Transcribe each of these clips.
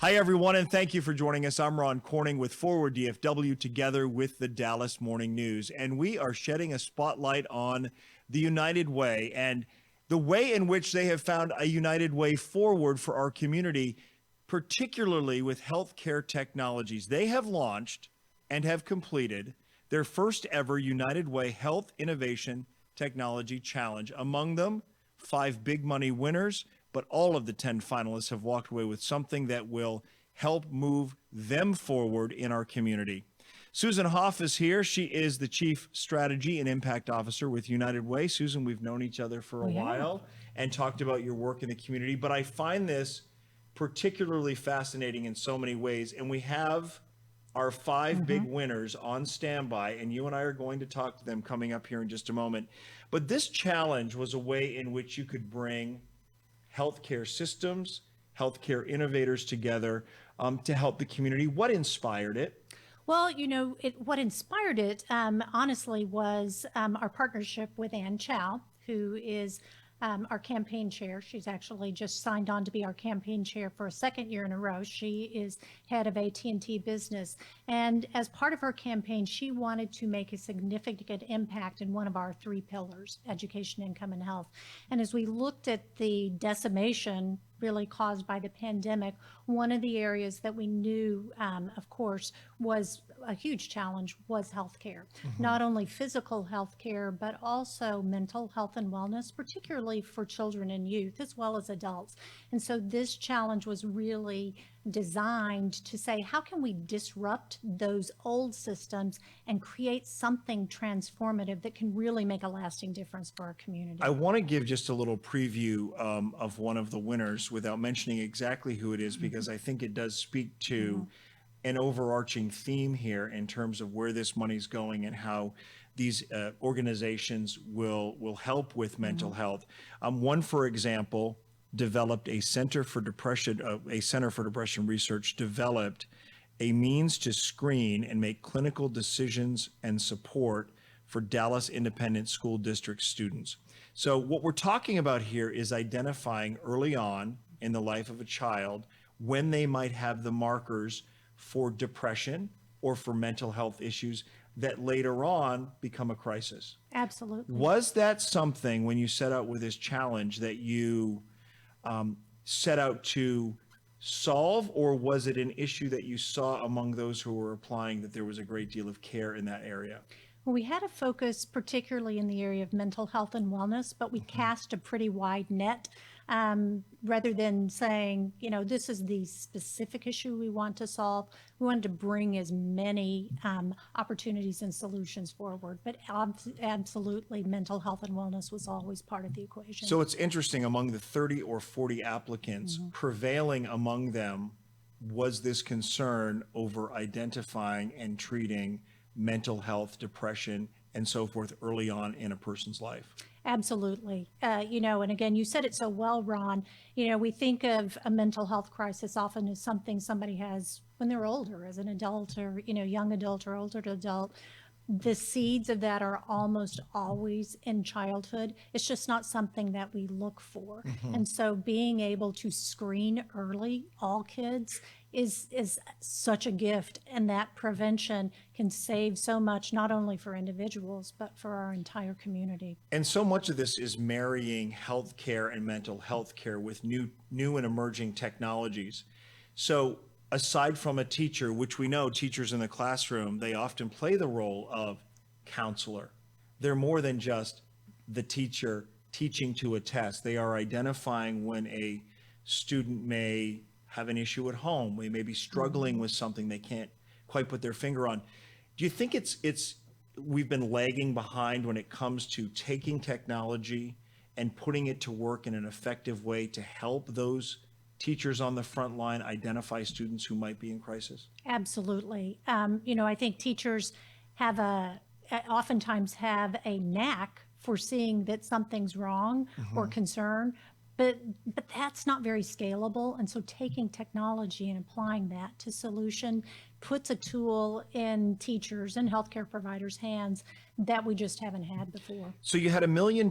Hi, everyone, and thank you for joining us. I'm Ron Corning with FWD DFW together with the Dallas Morning News. And we are shedding a spotlight on the United Way and the way in which they have found a united way forward for our community, particularly with healthcare technologies. They have launched and have completed their first ever United Way Health Innovation Technology Challenge. Among them, 5 big money winners, but all of the 10 finalists have walked away with something that will help move them forward in our community. Susan Hoff is here. She is the Chief Strategy and Impact Officer with United Way. Susan, we've known each other for a while and talked about your work in the community, but I find this particularly fascinating in so many ways. And we have our 5 big winners on standby, and you and I are going to talk to them coming up here in just a moment. But this challenge was a way in which you could bring healthcare systems, healthcare innovators together to help the community. What inspired it? Well, what inspired it, honestly, was our partnership with Ann Chow, who is our campaign chair. She's actually just signed on to be our campaign chair for a second year in a row. She is head of AT&T Business. And as part of her campaign, she wanted to make a significant impact in one of our 3 pillars, education, income, and health. And as we looked at the decimation really caused by the pandemic, one of the areas that we knew, of course, was a huge challenge was healthcare. Not only physical healthcare, but also mental health and wellness, particularly for children and youth, as well as adults. And so this challenge was really designed to say, how can we disrupt those old systems and create something transformative that can really make a lasting difference for our community? I want to give just a little preview of one of the winners without mentioning exactly who it is, because I think it does speak to an overarching theme here in terms of where this money's going and how these organizations will help with mental health. One, for example, developed a Center for Depression Research developed a means to screen and make clinical decisions and support for Dallas Independent School District students. So what we're talking about here is identifying early on in the life of a child when they might have the markers for depression or for mental health issues that later on become a crisis. Absolutely. Was that something, when you set out with this challenge, that you set out to solve, or was it an issue that you saw among those who were applying that there was a great deal of care in that area? Well, we had a focus particularly in the area of mental health and wellness, but we cast a pretty wide net rather than saying, this is the specific issue we want to solve. We wanted to bring as many opportunities and solutions forward, but absolutely mental health and wellness was always part of the equation. So it's interesting, among the 30 or 40 applicants, prevailing among them was this concern over identifying and treating mental health, depression, and so forth early on in a person's life. Absolutely. And again, you said it so well, Ron. We think of a mental health crisis often as something somebody has when they're older, as an adult or, young adult or older adult. The seeds of that are almost always in childhood. It's just not something that we look for. And so being able to screen early all kids is such a gift, and that prevention can save so much, not only for individuals, but for our entire community. And so much of this is marrying healthcare and mental health care with new and emerging technologies. So aside from a teacher, which we know teachers in the classroom, they often play the role of counselor. They're more than just the teacher teaching to a test. They are identifying when a student may have an issue at home. They may be struggling with something they can't quite put their finger on. Do you think we've been lagging behind when it comes to taking technology and putting it to work in an effective way to help those teachers on the front line identify students who might be in crisis? Absolutely. I think teachers oftentimes have a knack for seeing that something's wrong or concern, But that's not very scalable. And so taking technology and applying that to solution puts a tool in teachers and healthcare providers' hands that we just haven't had before. So you had $1 million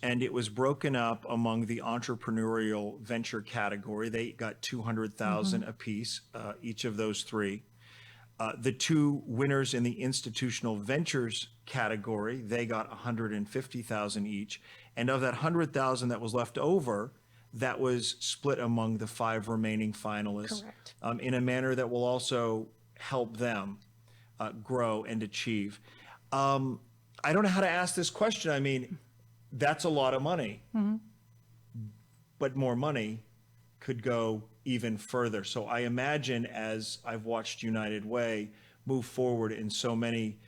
and it was broken up among the entrepreneurial venture category. They got 200,000 apiece, each of those three. The two winners in the institutional ventures category, they got 150,000 each. And of that 100,000 that was left over, that was split among the 5 remaining finalists. Correct. In a manner that will also help them grow and achieve. I don't know how to ask this question. I mean, that's a lot of money, but more money could go even further. So I imagine, as I've watched United Way move forward in so many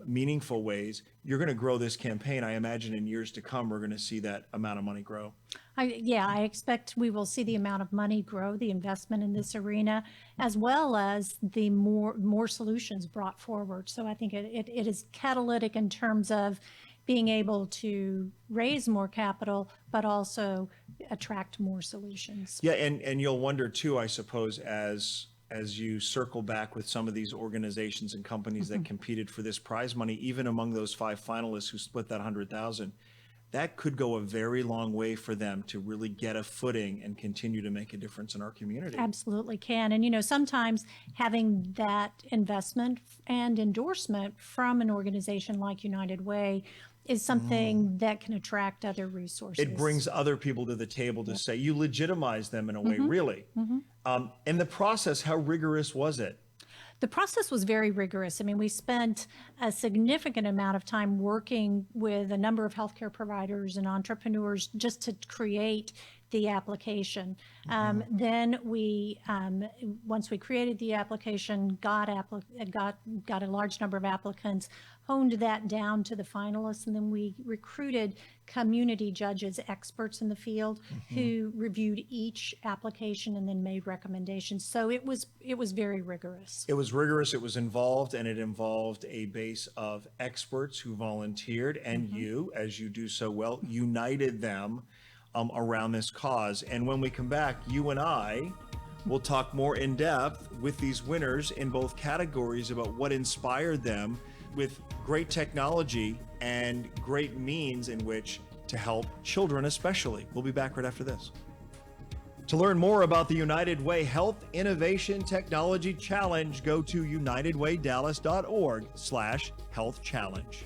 meaningful ways, you're going to grow this campaign. I imagine in years to come, we're going to see that amount of money grow. I expect we will see the amount of money grow, the investment in this arena, as well as the more solutions brought forward. So I think it is catalytic in terms of being able to raise more capital, but also attract more solutions. Yeah, and you'll wonder too, I suppose, as you circle back with some of these organizations and companies that competed for this prize money, even among those 5 finalists who split that 100,000, that could go a very long way for them to really get a footing and continue to make a difference in our community. Absolutely can. And, sometimes having that investment and endorsement from an organization like United Way is something that can attract other resources. It brings other people to the table to say, you legitimize them in a way, really. And the process, how rigorous was it? The process was very rigorous. I mean, we spent a significant amount of time working with a number of healthcare providers and entrepreneurs just to create the application. Then we, once we created the application, got a large number of applicants, honed that down to the finalists, and then we recruited community judges, experts in the field, who reviewed each application and then made recommendations. So it was very rigorous. It was rigorous, it was involved, and it involved a base of experts who volunteered, and you, as you do so well, united them around this cause. And when we come back, you and I will talk more in depth with these winners in both categories about what inspired them with great technology and great means in which to help children especially. We'll be back right after this. To learn more about the United Way Health Innovation Technology Challenge, go to unitedwaydallas.org/health challenge.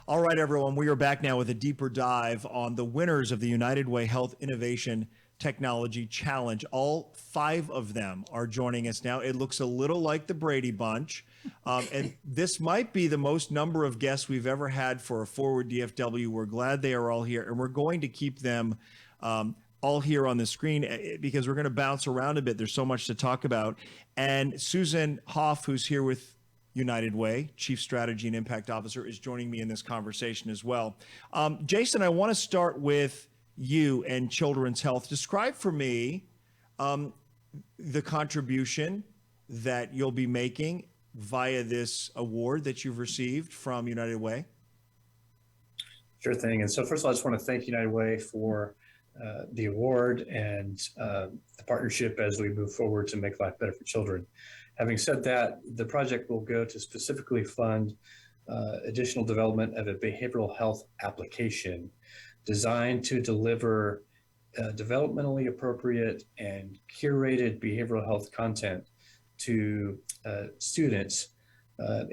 All right, everyone, we are back now with a deeper dive on the winners of the United Way Health Innovation Technology Challenge. All 5 of them are joining us now. It looks a little like the Brady Bunch. And this might be the most number of guests we've ever had for a Forward DFW. We're glad they are all here, and we're going to keep them all here on the screen because we're going to bounce around a bit. There's so much to talk about. And Susan Hoff, who's here with United Way, Chief Strategy and Impact Officer, is joining me in this conversation as well. Jason, I want to start with you and Children's Health. Describe for me the contribution that you'll be making via this award that you've received from United Way. Sure thing. And so first of all, I just want to thank United Way for the award and the partnership as we move forward to make life better for children. Having said that, the project will go to specifically fund additional development of a behavioral health application designed to deliver developmentally appropriate and curated behavioral health content to students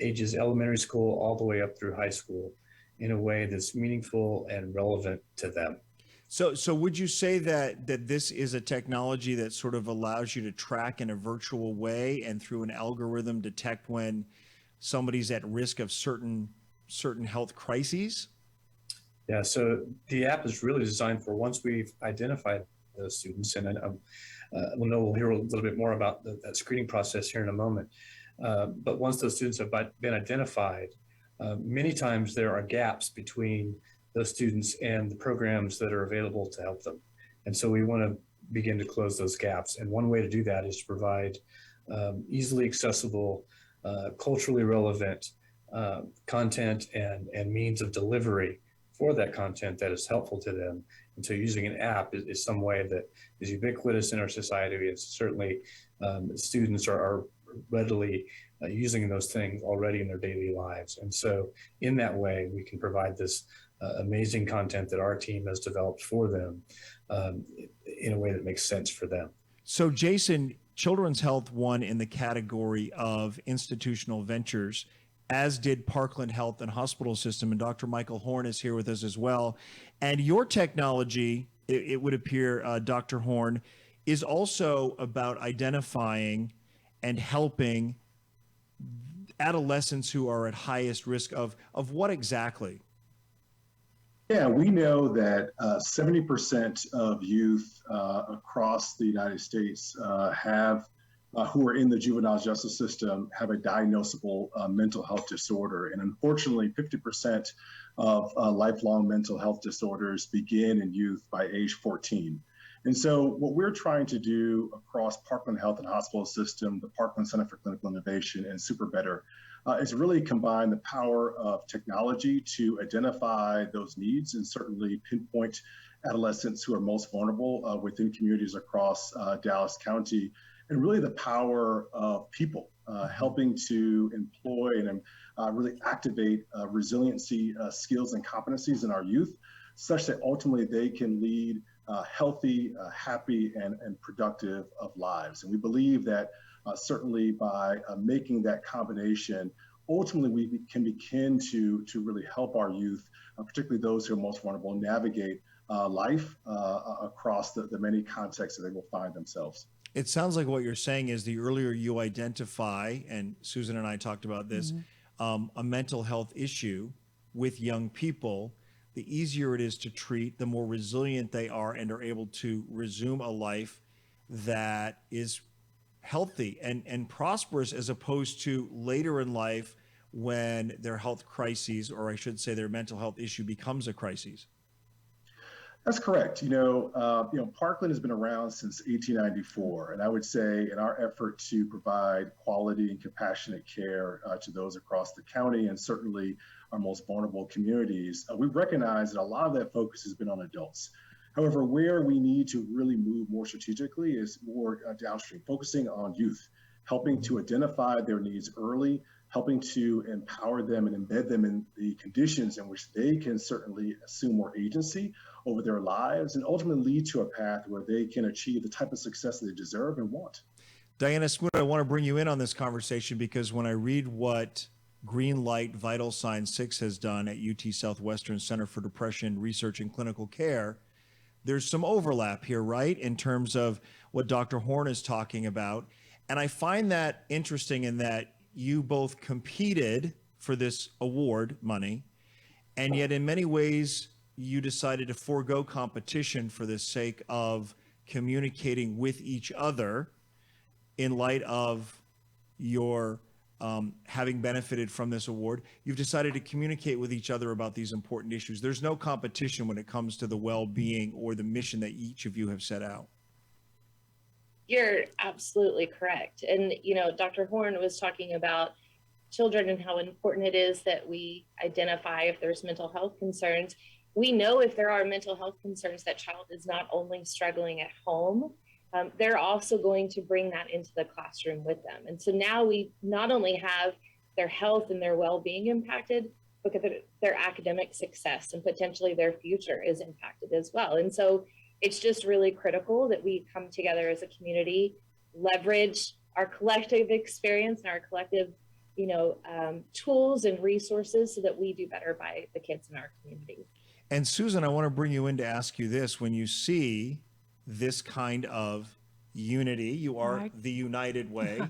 ages elementary school all the way up through high school in a way that's meaningful and relevant to them. So would you say that this is a technology that sort of allows you to track in a virtual way and through an algorithm detect when somebody's at risk of certain health crises? Yeah, so the app is really designed for once we've identified those students, and we'll hear a little bit more about that screening process here in a moment. But once those students have been identified, many times there are gaps between those students and the programs that are available to help them. And so we want to begin to close those gaps. And one way to do that is to provide easily accessible, culturally relevant content and means of delivery for that content that is helpful to them. And so using an app is some way that is ubiquitous in our society. It's certainly students are readily using those things already in their daily lives. And so in that way, we can provide this amazing content that our team has developed for them in a way that makes sense for them. So Jason, Children's Health won in the category of institutional ventures, as did Parkland Health and Hospital System. And Dr. Michael Horn is here with us as well. And your technology, it would appear, Dr. Horn, is also about identifying and helping adolescents who are at highest risk of what exactly? Yeah, we know that 70% of youth across the United States who are in the juvenile justice system have a diagnosable mental health disorder. And unfortunately, 50% of lifelong mental health disorders begin in youth by age 14. And so what we're trying to do across Parkland Health and Hospital System, the Parkland Center for Clinical Innovation, and SuperBetter is really combine the power of technology to identify those needs and certainly pinpoint adolescents who are most vulnerable within communities across Dallas County, and really the power of people helping to employ and really activate resiliency skills and competencies in our youth, such that ultimately they can lead healthy, happy, and productive of lives. And we believe that certainly by making that combination, ultimately we can begin to really help our youth, particularly those who are most vulnerable, navigate life across the many contexts that they will find themselves. It sounds like what you're saying is the earlier you identify, and Susan and I talked about this, a mental health issue with young people, the easier it is to treat, the more resilient they are and are able to resume a life that is healthy and prosperous, as opposed to later in life when their health crises, or I should say their mental health issue, becomes a crisis. That's correct. Parkland has been around since 1894, and I would say in our effort to provide quality and compassionate care to those across the county and certainly our most vulnerable communities, we recognize that a lot of that focus has been on adults. However, where we need to really move more strategically is more downstream, focusing on youth, helping to identify their needs early, helping to empower them and embed them in the conditions in which they can certainly assume more agency over their lives and ultimately lead to a path where they can achieve the type of success they deserve and want. Diana Smoot, I want to bring you in on this conversation because when I read what Green Light Vital Signs 6 has done at UT Southwestern Center for Depression Research and Clinical Care, there's some overlap here, right, in terms of what Dr. Horn is talking about. And I find that interesting in that you both competed for this award money, and yet in many ways you decided to forego competition for the sake of communicating with each other in light of your having benefited from this award. You've decided to communicate with each other about these important issues. There's no competition when it comes to the well-being or the mission that each of you have set out. You're absolutely correct. And, Dr. Horn was talking about children and how important it is that we identify if there's mental health concerns. We know if there are mental health concerns, that child is not only struggling at home, they're also going to bring that into the classroom with them. And so now we not only have their health and their well-being impacted, but their academic success and potentially their future is impacted as well. And so it's just really critical that we come together as a community, leverage our collective experience and our collective, tools and resources so that we do better by the kids in our community. And Susan, I want to bring you in to ask you this. When you see this kind of unity, you are the United Way,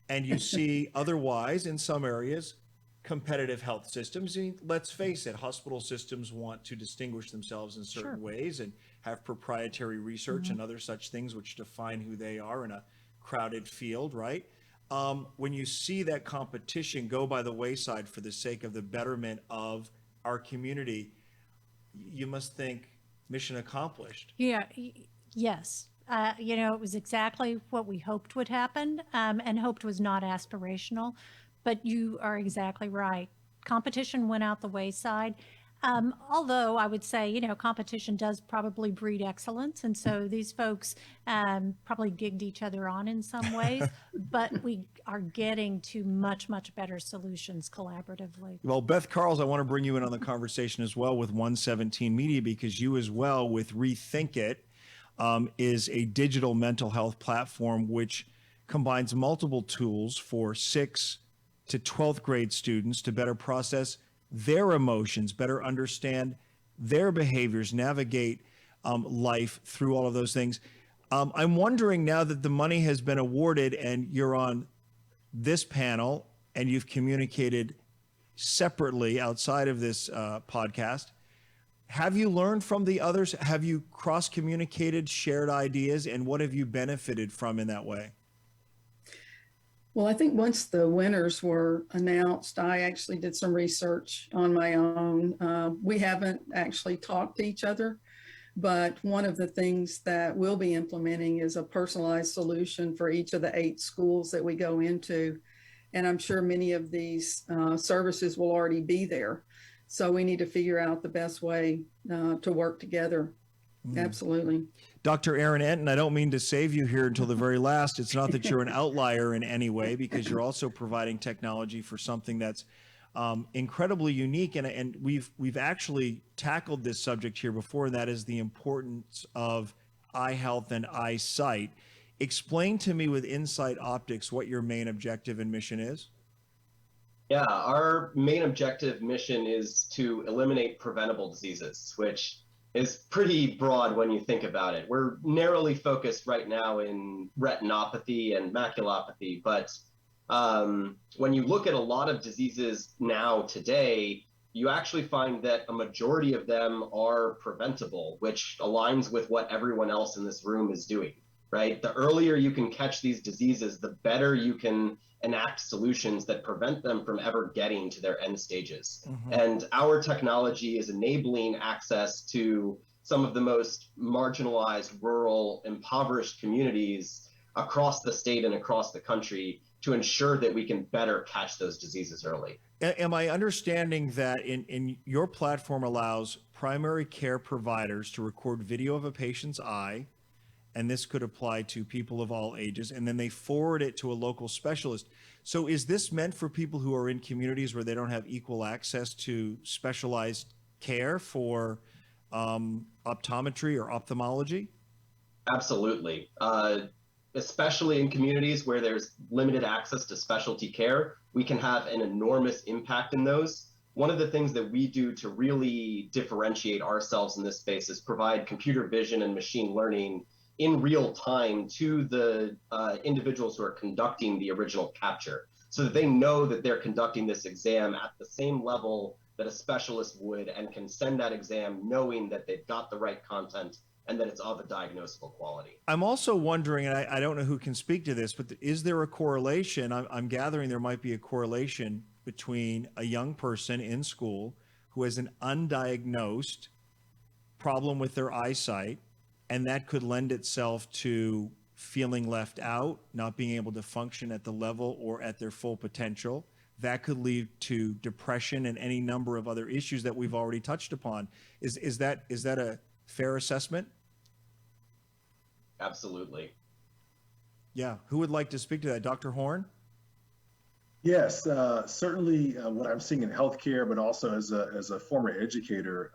and you see otherwise in some areas competitive health systems. I mean, let's face it, hospital systems want to distinguish themselves in certain ways and have proprietary research and other such things which define who they are in a crowded field, right? When you see that competition go by the wayside for the sake of the betterment of our community, you must think mission accomplished. Yeah. Yes. It was exactly what we hoped would happen, and hoped was not aspirational. But you are exactly right. Competition went out the wayside. Although I would say, competition does probably breed excellence. And so these folks probably gigged each other on in some ways, but we are getting to much, much better solutions collaboratively. Well, Beth Carls, I want to bring you in on the conversation as well with 117 Media, because you as well with Rethink It is a digital mental health platform which combines multiple tools for 6th to 12th grade students to better process their emotions, better understand their behaviors, navigate life through all of those things. I'm wondering, now that the money has been awarded and you're on this panel and you've communicated separately outside of this podcast, have you learned from the others? Have you cross-communicated, shared ideas, and what have you benefited from in that way? Well, I think once the winners were announced, I actually did some research on my own. We haven't actually talked to each other, but one of the things that we'll be implementing is a personalized solution for each of the 8 schools that we go into. And I'm sure many of these services will already be there. So we need to figure out the best way to work together. Absolutely. Dr. Aaron Enton, I don't mean to save you here until the very last. It's not that you're an outlier in any way, because you're also providing technology for something that's incredibly unique. And we've actually tackled this subject here before, and that is the importance of eye health and eyesight. Explain to me with Insight Optics what your main objective and mission is. Yeah, our main objective mission is to eliminate preventable diseases, which is pretty broad when you think about it. We're narrowly focused right now in retinopathy and maculopathy, but when you look at a lot of diseases now today, you actually find that a majority of them are preventable, which aligns with what everyone else in this room is doing, right? The earlier you can catch these diseases, the better you can enact solutions that prevent them from ever getting to their end stages. And our technology is enabling access to some of the most marginalized, rural, impoverished communities across the state and across the country to ensure that we can better catch those diseases early. Am I understanding that in your platform allows primary care providers to record video of a patient's eye, and this could apply to people of all ages, and then they forward it to a local specialist? So is this meant for people who are in communities where they don't have equal access to specialized care for optometry or ophthalmology? Absolutely. Especially in communities where there's limited access to specialty care, we can have an enormous impact in those. One of the things that we do to really differentiate ourselves in this space is provide computer vision and machine learning in real time to the individuals who are conducting the original capture, so that they know that they're conducting this exam at the same level that a specialist would, and can send that exam knowing that they've got the right content and that it's of a diagnosable quality. I'm also wondering, and I don't know who can speak to this, but is there a correlation? I'm gathering there might be a correlation between a young person in school who has an undiagnosed problem with their eyesight, and that could lend itself to feeling left out, not being able to function at the level or at their full potential. That could lead to depression and any number of other issues that we've already touched upon. Is that a fair assessment? Absolutely. Yeah. Who would like to speak to that? Dr. Horn? Yes, certainly what I'm seeing in healthcare, but also as a former educator,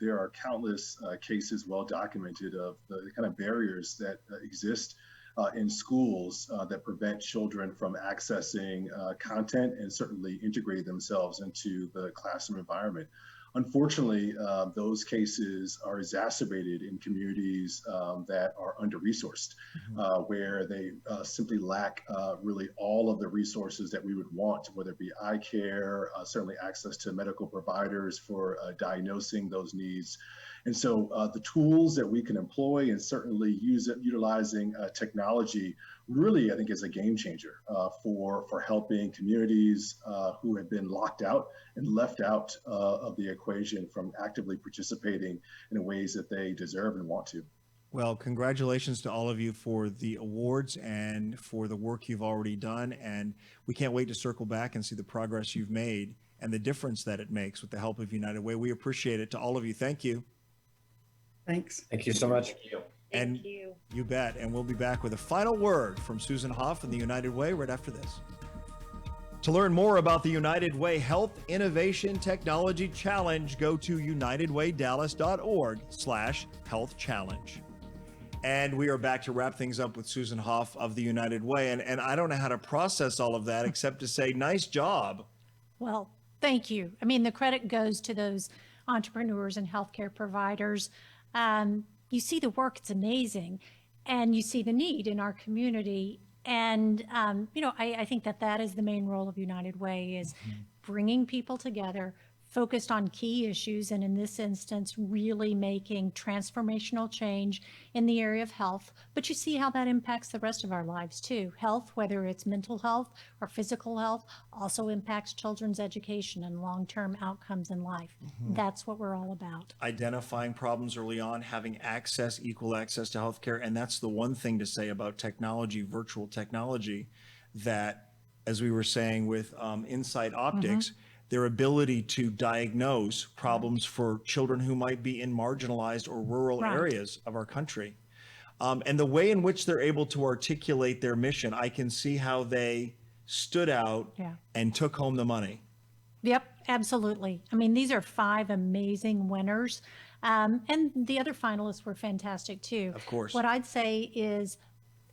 there are countless cases well documented of the kind of barriers that exist in schools that prevent children from accessing content and certainly integrate themselves into the classroom environment. Unfortunately, those cases are exacerbated in communities that are under-resourced, where they simply lack really all of the resources that we would want, whether it be eye care, certainly access to medical providers for diagnosing those needs. And so the tools that we can employ and certainly utilizing technology really, I think, is a game changer for helping communities who have been locked out and left out of the equation from actively participating in ways that they deserve and want to. Well, congratulations to all of you for the awards and for the work you've already done. And we can't wait to circle back and see the progress you've made and the difference that it makes with the help of United Way. We appreciate it. To all of you, thank you. Thanks. Thank you so much. Thank you. And Thank you. you bet. And we'll be back with a final word from Susan Hoff and the United Way right after this. To learn more about the United Way Health Innovation Technology Challenge, go to unitedwaydallas.org/health challenge. And we are back to wrap things up with Susan Hoff of the United Way. And I don't know how to process all of that except to say, nice job. Well, thank you. I mean, the credit goes to those entrepreneurs and healthcare providers. You see the work, it's amazing. And you see the need in our community. And, I think that is the main role of United Way, is bringing people together, focused on key issues, and in this instance, really making transformational change in the area of health. But you see how that impacts the rest of our lives too. Health, whether it's mental health or physical health, also impacts children's education and long-term outcomes in life. That's what we're all about. Identifying problems early on, having access, equal access to healthcare. And that's the one thing to say about technology, virtual technology, that, as we were saying with Insight Optics, their ability to diagnose problems for children who might be in marginalized or rural areas of our country. And the way in which they're able to articulate their mission, I can see how they stood out and took home the money. Yep, absolutely. I mean, these are 5 amazing winners. And the other finalists were fantastic too. Of course. What I'd say is,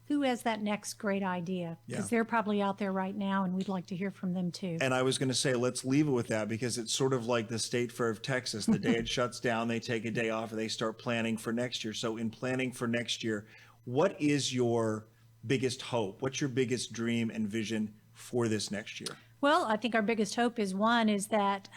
who has that next great idea? Because they're probably out there right now, and we'd like to hear from them too. And I was going to say, let's leave it with that, because it's sort of like the State Fair of Texas. The day it shuts down, they take a day off and they start planning for next year. So in planning for next year, what is your biggest hope? What's your biggest dream and vision for this next year? Well, I think our biggest hope is that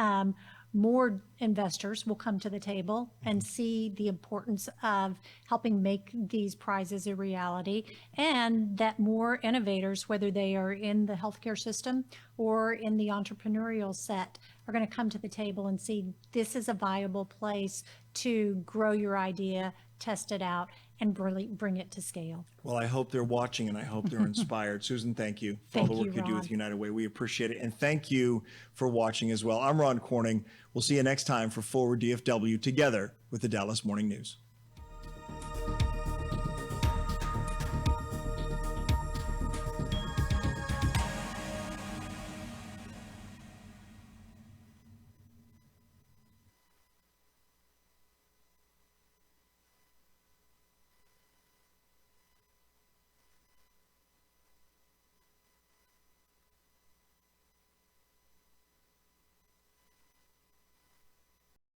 more investors will come to the table and see the importance of helping make these prizes a reality, and that more innovators, whether they are in the healthcare system or in the entrepreneurial set, are going to come to the table and see this is a viable place to grow your idea, test it out, and really bring it to scale. Well, I hope they're watching and I hope they're inspired. Susan, thank you for all the work you do with United Way. We appreciate it. And thank you for watching as well. I'm Ron Corning. We'll see you next time for Forward DFW, together with the Dallas Morning News.